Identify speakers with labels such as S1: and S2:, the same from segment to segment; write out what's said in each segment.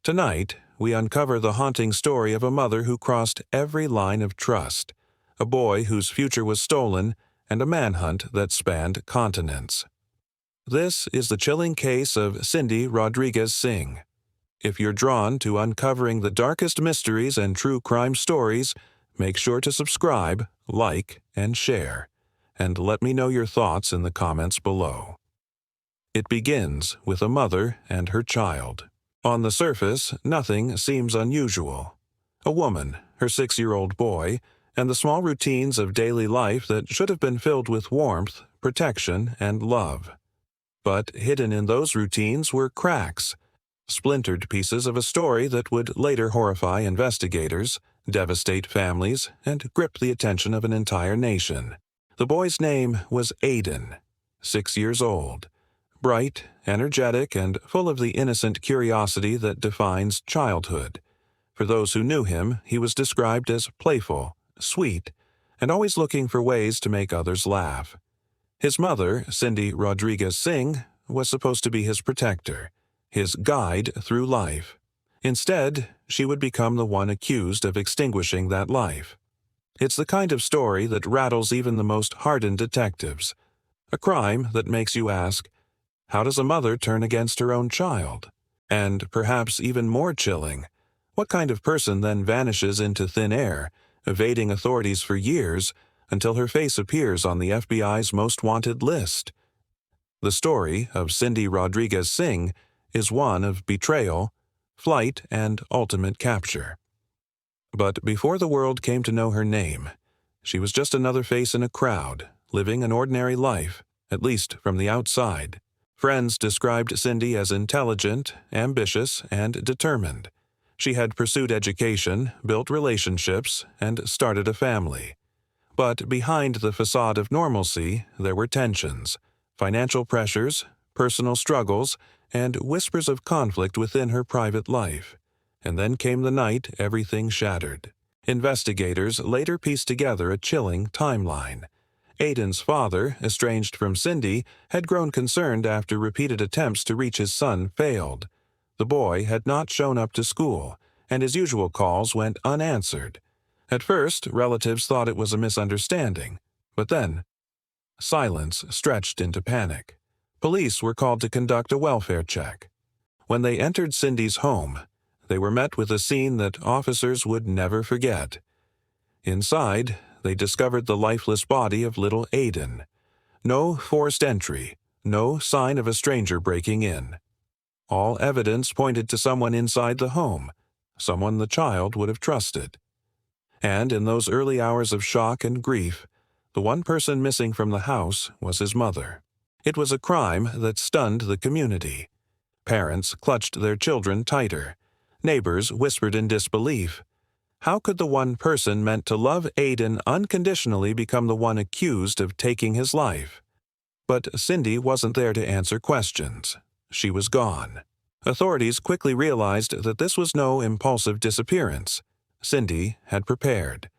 S1: Tonight, we uncover the haunting story of a mother who crossed every line of trust, a boy whose future was stolen, and a manhunt that spanned continents. This is the chilling case of Cindy Rodriguez Singh. If you're drawn to uncovering the darkest mysteries and true crime stories, make sure to subscribe, like, and share. And let me know your thoughts in the comments below. It begins with a mother and her child. On the surface, nothing seems unusual. A woman, her 6-year-old boy, and the small routines of daily life that should have been filled with warmth, protection, and love. But hidden in those routines were cracks, splintered pieces of a story that would later horrify investigators, devastate families, and grip the attention of an entire nation. The boy's name was Aiden, 6 years old. Bright, energetic, and full of the innocent curiosity that defines childhood. For those who knew him, he was described as playful, sweet, and always looking for ways to make others laugh. His mother, Cindy Rodriguez Singh, was supposed to be his protector, his guide through life. Instead, she would become the one accused of extinguishing that life. It's the kind of story that rattles even the most hardened detectives. A crime that makes you ask, how does a mother turn against her own child? And perhaps even more chilling, what kind of person then vanishes into thin air, evading authorities for years, until her face appears on the FBI's most wanted list? The story of Cindy Rodriguez Singh is one of betrayal, flight, and ultimate capture. But before the world came to know her name, she was just another face in a crowd, living an ordinary life, at least from the outside. Friends described Cindy as intelligent, ambitious, and determined. She had pursued education, built relationships, and started a family. But behind the facade of normalcy, there were tensions, financial pressures, personal struggles, and whispers of conflict within her private life. And then came the night everything shattered. Investigators later pieced together a chilling timeline. Aiden's father, estranged from Cindy, had grown concerned after repeated attempts to reach his son failed. The boy had not shown up to school, and his usual calls went unanswered. At first, relatives thought it was a misunderstanding, but then, silence stretched into panic. Police were called to conduct a welfare check. When they entered Cindy's home, they were met with a scene that officers would never forget. Inside, they discovered the lifeless body of little Aiden. No forced entry, no sign of a stranger breaking in. All evidence pointed to someone inside the home, someone the child would have trusted. And in those early hours of shock and grief, the one person missing from the house was his mother. It was a crime that stunned the community. Parents clutched their children tighter. Neighbors whispered in disbelief. How could the one person meant to love Aiden unconditionally become the one accused of taking his life? But Cindy wasn't there to answer questions. She was gone. Authorities quickly realized that this was no impulsive disappearance. Cindy had prepared.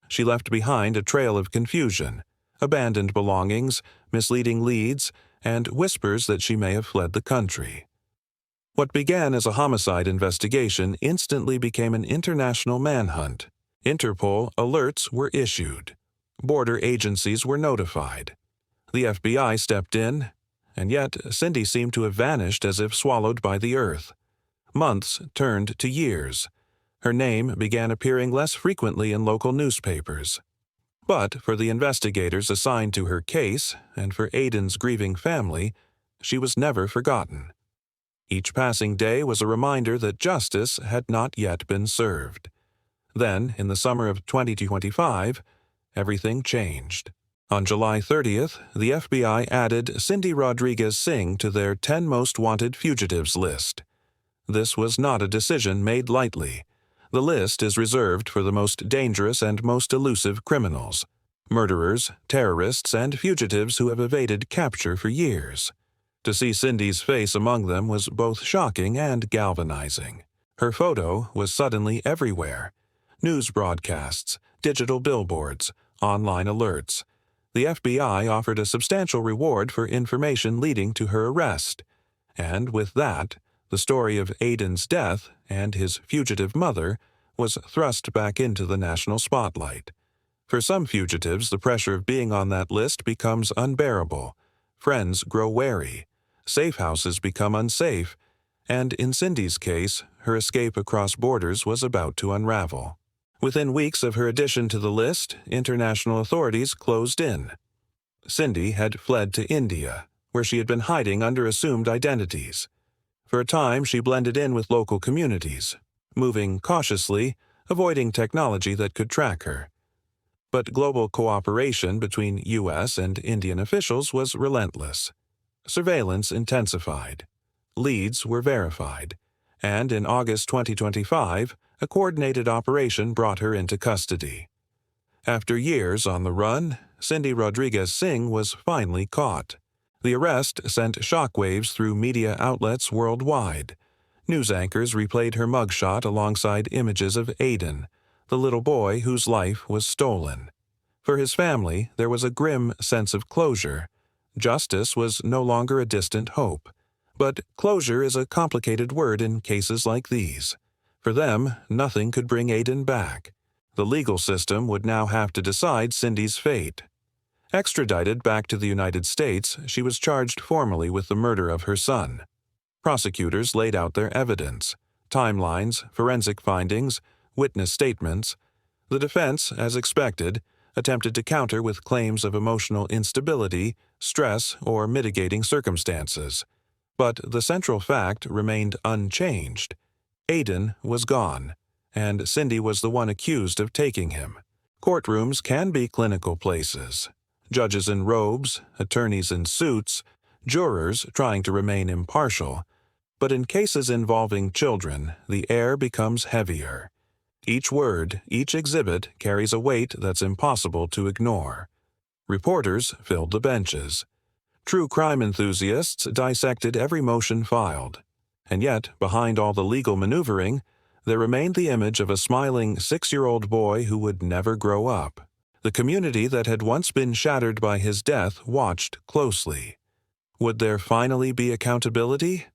S1: She left behind a trail of confusion, abandoned belongings, misleading leads, and whispers that she may have fled the country. What began as a homicide investigation instantly became an international manhunt. Interpol alerts were issued. Border agencies were notified. The FBI stepped in, and yet Cindy seemed to have vanished as if swallowed by the earth. Months turned to years. Her name began appearing less frequently in local newspapers. But for the investigators assigned to her case, and for Aiden's grieving family, she was never forgotten. Each passing day was a reminder that justice had not yet been served. Then, in the summer of 2025, everything changed. On July 30th, the FBI added Cindy Rodriguez Singh to their 10 most wanted fugitives list. This was not a decision made lightly. The list is reserved for the most dangerous and most elusive criminals, murderers, terrorists, and fugitives who have evaded capture for years. To see Cindy's face among them was both shocking and galvanizing. Her photo was suddenly everywhere. News broadcasts, digital billboards, online alerts. The FBI offered a substantial reward for information leading to her arrest. And with that, The story of Aiden's death and his fugitive mother was thrust back into the national spotlight. For some fugitives, the pressure of being on that list becomes unbearable. Friends grow wary. Safe houses become unsafe. And in Cindy's case, her escape across borders was about to unravel. Within weeks of her addition to the list, international authorities closed in. Cindy had fled to India, where she had been hiding under assumed identities. For a time, she blended in with local communities, moving cautiously, avoiding technology that could track her. But global cooperation between U.S. and Indian officials was relentless. Surveillance intensified. Leads were verified. And in August 2025, a coordinated operation brought her into custody. After years on the run, Cindy Rodriguez Singh was finally caught. The arrest sent shockwaves through media outlets worldwide. News anchors replayed her mugshot alongside images of Aiden, the little boy whose life was stolen. For his family, there was a grim sense of closure. Justice was no longer a distant hope. But closure is a complicated word in cases like these. For them, nothing could bring Aiden back. The legal system would now have to decide Cindy's fate. Extradited back to the United States, she was charged formally with the murder of her son. Prosecutors laid out their evidence, timelines, forensic findings, witness statements. The defense, as expected, attempted to counter with claims of emotional instability, stress, or mitigating circumstances. But the central fact remained unchanged. Aiden was gone, and Cindy was the one accused of taking him. Courtrooms can be clinical places. Judges in robes, attorneys in suits, jurors trying to remain impartial. But in cases involving children, the air becomes heavier. Each word, each exhibit carries a weight that's impossible to ignore. Reporters filled the benches. True crime enthusiasts dissected every motion filed. And yet, behind all the legal maneuvering, there remained the image of a smiling 6-year-old boy who would never grow up. The community that had once been shattered by his death watched closely. Would there finally be accountability?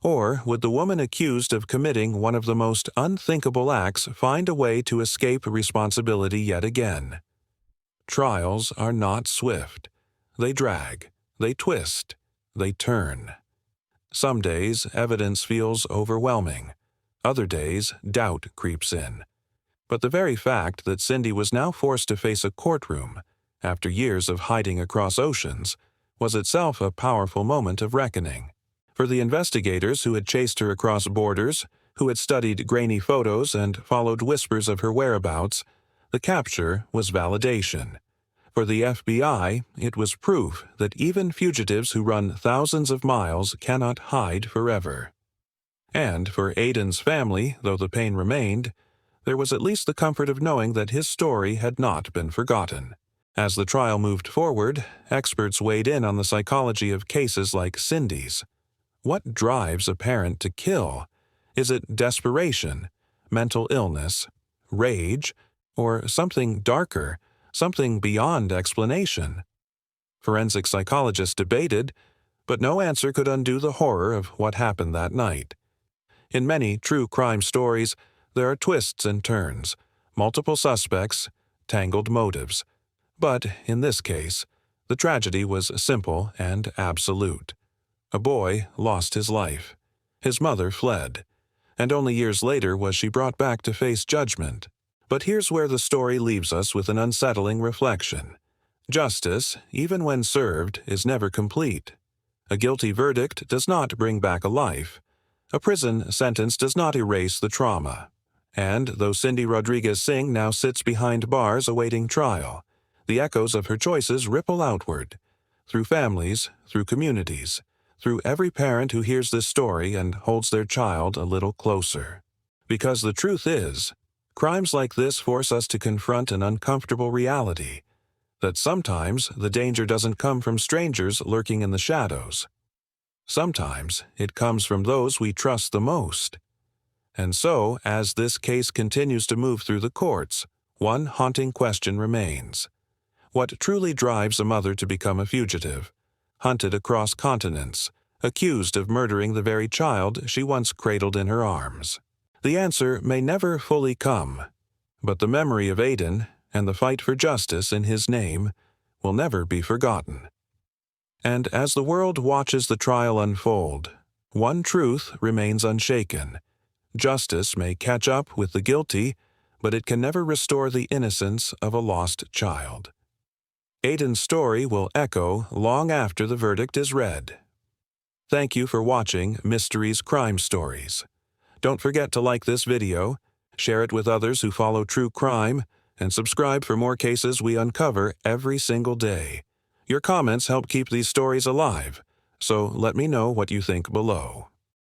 S1: Or would the woman accused of committing one of the most unthinkable acts find a way to escape responsibility yet again? Trials are not swift. They drag. They twist. They turn. Some days, evidence feels overwhelming. Other days, doubt creeps in. But the very fact that Cindy was now forced to face a courtroom, after years of hiding across oceans, was itself a powerful moment of reckoning. For the investigators who had chased her across borders, who had studied grainy photos and followed whispers of her whereabouts, the capture was validation. For the FBI, it was proof that even fugitives who run thousands of miles cannot hide forever. And for Aiden's family, though the pain remained, there was at least the comfort of knowing that his story had not been forgotten. As the trial moved forward, experts weighed in on the psychology of cases like Cindy's. What drives a parent to kill? Is it desperation, mental illness, rage, or something darker, something beyond explanation? Forensic psychologists debated, but no answer could undo the horror of what happened that night. In many true crime stories, there are twists and turns, multiple suspects, tangled motives. But in this case, the tragedy was simple and absolute. A boy lost his life. His mother fled. And only years later was she brought back to face judgment. But here's where the story leaves us with an unsettling reflection. Justice, even when served, is never complete. A guilty verdict does not bring back a life. A prison sentence does not erase the trauma. And though Cindy Rodriguez Singh now sits behind bars awaiting trial, the echoes of her choices ripple outward, through families, through communities, through every parent who hears this story and holds their child a little closer. Because the truth is, crimes like this force us to confront an uncomfortable reality, that sometimes the danger doesn't come from strangers lurking in the shadows. Sometimes it comes from those we trust the most. And so, as this case continues to move through the courts, one haunting question remains. What truly drives a mother to become a fugitive, hunted across continents, accused of murdering the very child she once cradled in her arms. The answer may never fully come, but the memory of Aiden and the fight for justice in his name will never be forgotten. And as the world watches the trial unfold, one truth remains unshaken. Justice may catch up with the guilty, but it can never restore the innocence of a lost child. Aiden's story will echo long after the verdict is read. Thank you for watching Mysteries Crime Stories. Don't forget to like this video, share it with others who follow true crime, and subscribe for more cases we uncover every single day. Your comments help keep these stories alive, so let me know what you think below.